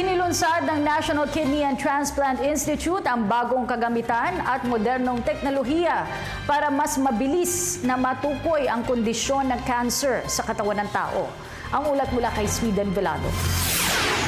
Inilunsad ng National Kidney and Transplant Institute ang bagong kagamitan at modernong teknolohiya para mas mabilis na matukoy ang kondisyon ng cancer sa katawan ng tao. Ang ulat mula kay Sweden Velado.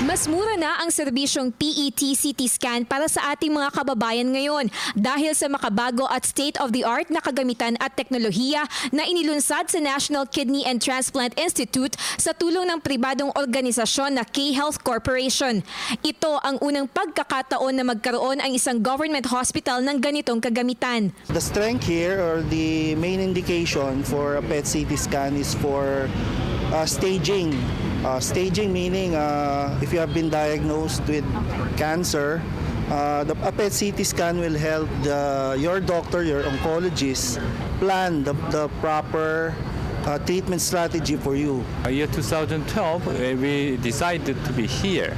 Mas mura na ang serbisyong PET-CT scan para sa ating mga kababayan ngayon dahil sa makabago at state-of-the-art na kagamitan at teknolohiya na inilunsad sa National Kidney and Transplant Institute sa tulong ng pribadong organisasyon na K-Health Corporation. Ito ang unang pagkakataon na magkaroon ang isang government hospital ng ganitong kagamitan. The strength here or the main indication for a PET-CT scan is for staging. Staging meaning if you have been diagnosed with cancer, a PET-CT scan will help your doctor, your oncologist, plan the proper treatment strategy for you. Year 2012, we decided to be here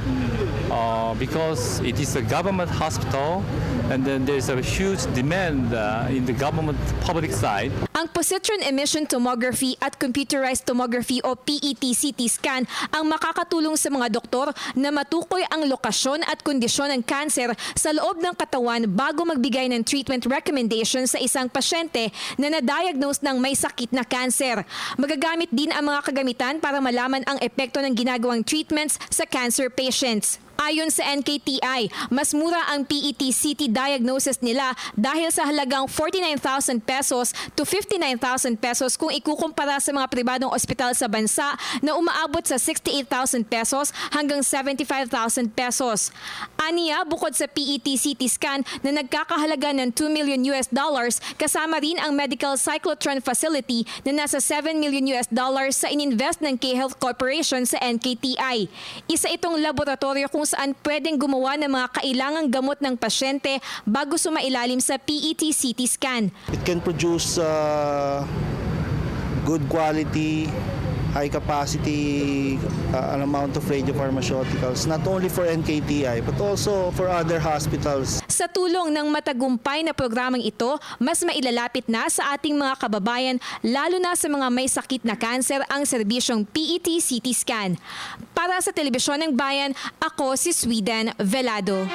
because it is a government hospital and then there's a huge demand in the government public side. Ang positron emission tomography at computerized tomography o PET-CT scan ang makakatulong sa mga doktor na matukoy ang lokasyon at kondisyon ng cancer sa loob ng katawan bago magbigay ng treatment recommendation sa isang pasyente na na-diagnose ng may sakit na cancer. Magagamit din ang mga kagamitan para malaman ang epekto ng ginagawang treatments sa cancer patients. Ayon sa NKTI, mas mura ang PET-CT diagnosis nila dahil sa halagang 49,000 pesos to 59,000 pesos kung ikukumpara sa mga pribadong ospital sa bansa na umaabot sa 68,000 pesos hanggang 75,000 pesos. Aniya, bukod sa PET-CT scan na nagkakahalaga ng $2 million, kasama rin ang medical cyclotron facility na nasa $7 million sa ininvest ng K-Health Corporation sa NKTI. Isa itong laboratorio kung saan pwedeng gumawa ng mga kailangang gamot ng pasyente bago sumailalim sa PET-CT scan. It can produce good quality, high capacity an amount of radiopharmaceuticals, not only for NKTI but also for other hospitals. Sa tulong ng matagumpay na programang ito, mas mailalapit na sa ating mga kababayan, lalo na sa mga may sakit na cancer, ang serbisyong PET-CT scan. Para sa Telebisyon ng Bayan, ako si Sweden Velado.